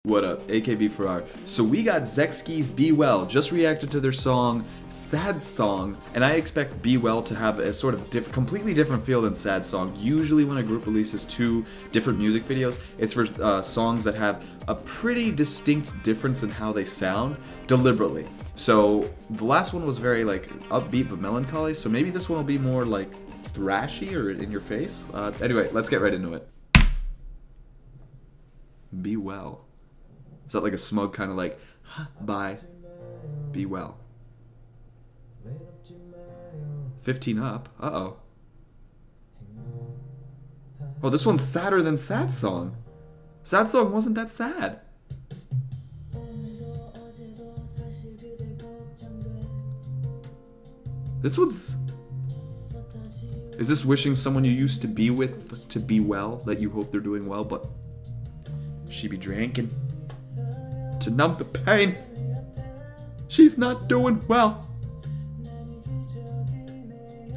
What up, AKB Farrar. So we got Sechskies Be Well, just reacted to their song, Sad Song, and I expect Be Well to have a sort of completely different feel than Sad Song. Usually when a group releases two different music videos, it's for songs that have a pretty distinct difference in how they sound, deliberately. So the last one was very like upbeat but melancholy, so maybe this one will be more like thrashy or in your face. Anyway, let's get right into it. Be Well. Is that like a smug kind of like, bye, be well. 15 up, uh-oh. Oh, this one's sadder than Sad Song. Sad Song wasn't that sad. This one's... Is this wishing someone you used to be with to be well, that you hope they're doing well, but she be drinking to numb the pain? She's not doing well.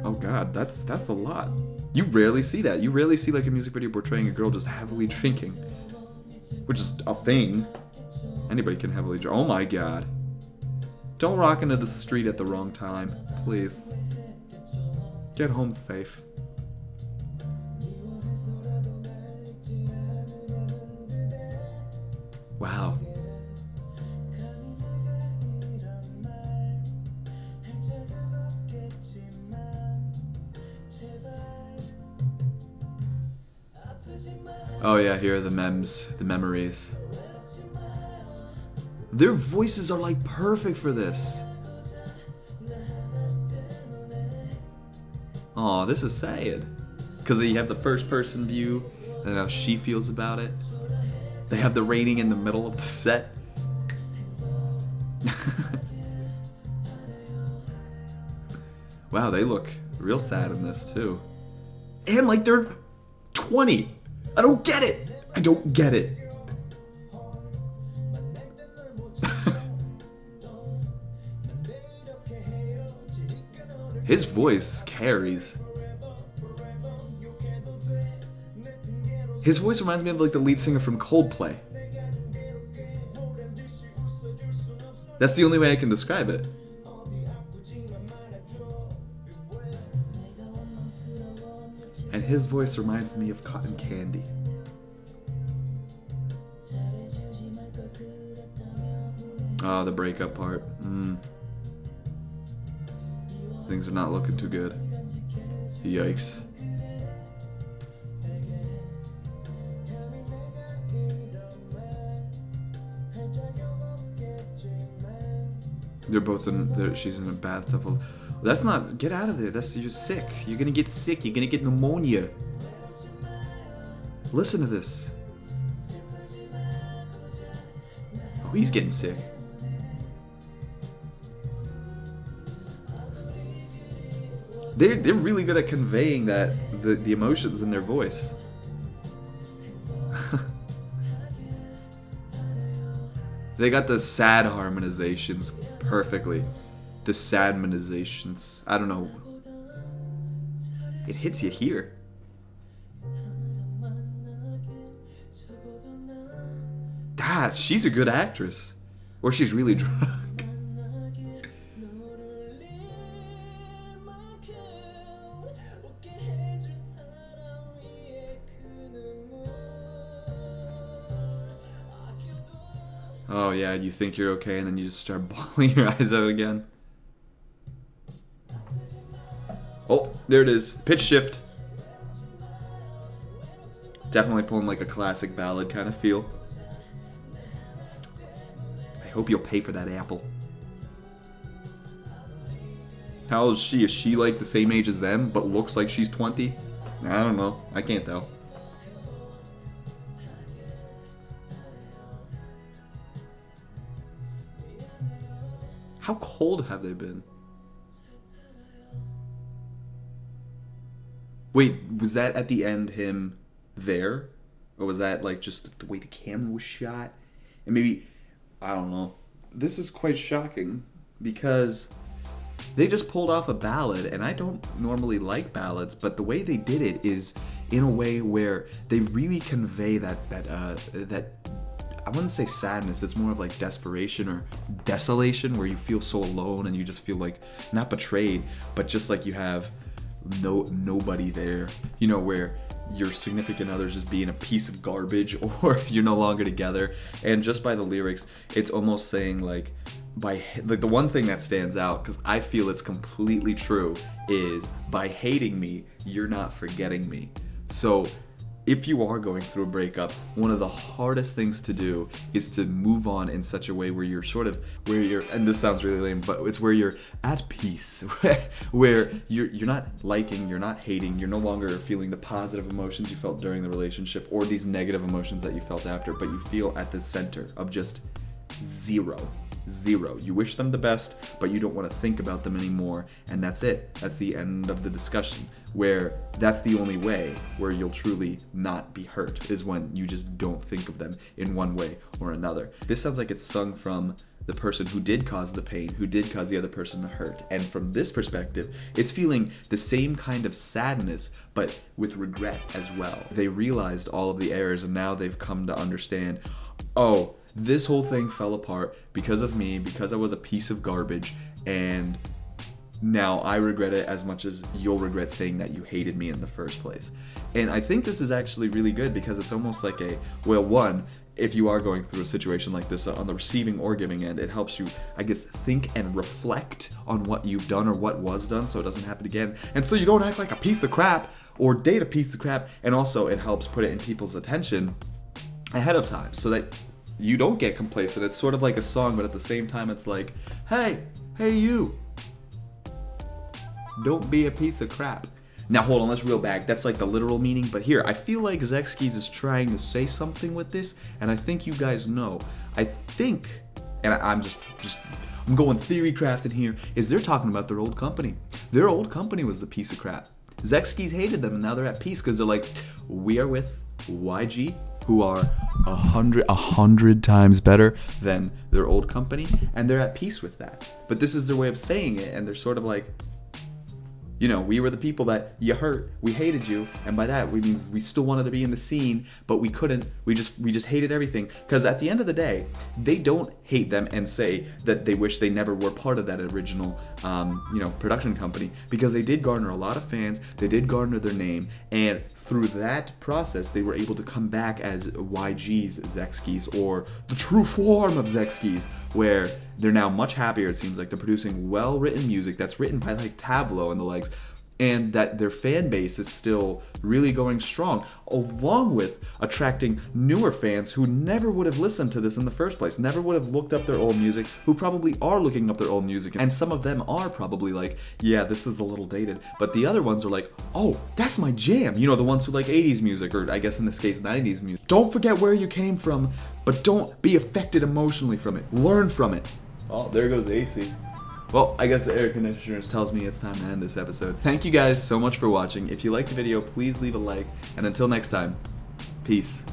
Oh god, that's a lot. You rarely see that. You rarely see like a music video portraying a girl just heavily drinking, which is a thing. Anybody can heavily drink. Oh my god. Don't rock into the street at the wrong time, please. Get home safe. Wow. Oh yeah, here are the memes, the memories. Their voices are like perfect for this. Aw, this is sad. Because you have the first person view, and how she feels about it. They have the rating in the middle of the set. Wow, they look real sad in this too. And like they're 20. I don't get it. I don't get it. His voice carries. His voice reminds me of like the lead singer from Coldplay. That's the only way I can describe it. And his voice reminds me of cotton candy. Oh, the breakup part. Things are not looking too good. Yikes. They're both in. She's in a bathtub. That's not. Get out of there. You're sick. You're gonna get sick. You're gonna get pneumonia. Listen to this. Oh, he's getting sick. They're really good at conveying that the emotions in their voice. They got the sad harmonizations perfectly. The sadmonizations. I don't know. It hits you here. She's a good actress. Or she's really drunk. Oh yeah, you think you're okay and then you just start bawling your eyes out again. Oh, there it is. Pitch shift. Definitely pulling like a classic ballad kind of feel. I hope you'll pay for that apple. How old is she? Is she like the same age as them but looks like she's 20? I don't know. I can't tell. How cold have they been? Wait, was that at the end him there? Or was that like just the way the camera was shot? And maybe, I don't know. This is quite shocking because they just pulled off a ballad, and I don't normally like ballads, but the way they did it is in a way where they really convey that I wouldn't say sadness, it's more of like desperation or desolation, where you feel so alone and you just feel like, not betrayed, but just like you have nobody there, you know, where your significant other is just being a piece of garbage, or you're no longer together. And just by the lyrics, it's almost saying like, the one thing that stands out, because I feel it's completely true, is by hating me, you're not forgetting me. So if you are going through a breakup, one of the hardest things to do is to move on in such a way where you're and this sounds really lame, but it's where you're at peace, where you're not liking, you're not hating, you're no longer feeling the positive emotions you felt during the relationship or these negative emotions that you felt after, but you feel at the center of just zero. You wish them the best, but you don't want to think about them anymore, and that's it. That's the end of the discussion, where that's the only way where you'll truly not be hurt, is when you just don't think of them in one way or another. This sounds like it's sung from the person who did cause the pain, who did cause the other person to hurt. And from this perspective, it's feeling the same kind of sadness, but with regret as well. They realized all of the errors, and now they've come to understand, oh, this whole thing fell apart because of me, because I was a piece of garbage, and now I regret it as much as you'll regret saying that you hated me in the first place. And I think this is actually really good, because it's almost like one, if you are going through a situation like this on the receiving or giving end, it helps you, I guess, think and reflect on what you've done or what was done so it doesn't happen again. And so you don't act like a piece of crap or date a piece of crap. And also it helps put it in people's attention ahead of time so that you don't get complacent. It's sort of like a song, but at the same time it's like, hey you, don't be a piece of crap. Now hold on, let's reel back. That's like the literal meaning, but here, I feel like Sechskies is trying to say something with this, and I think you guys know. I think, and I'm going theory crafting here, is they're talking about their old company. Their old company was the piece of crap. Sechskies hated them, and now they're at peace because they're like, we are with YG, who are 100 times better than their old company, and they're at peace with that. But this is their way of saying it, and they're sort of like, you know, we were the people that you hurt, we hated you, and by that we mean we still wanted to be in the scene, but we couldn't, we just hated everything. Because at the end of the day, they don't hate them and say that they wish they never were part of that original, production company, because they did garner a lot of fans, they did garner their name, and through that process, they were able to come back as YG's Sechskies, or the true form of Sechskies, where they're now much happier. It seems like they're producing well-written music that's written by like Tableau and the likes, and that their fan base is still really going strong, along with attracting newer fans who never would have listened to this in the first place, never would have looked up their old music, who probably are looking up their old music, and some of them are probably like, yeah, this is a little dated, but the other ones are like, oh, that's my jam, you know, the ones who like 80s music, or I guess in this case 90s music. Don't forget where you came from, but don't be affected emotionally from it. Learn from it. Oh, there goes AC. Well, I guess the air conditioner tells me it's time to end this episode. Thank you guys so much for watching. If you liked the video, please leave a like. And until next time, peace.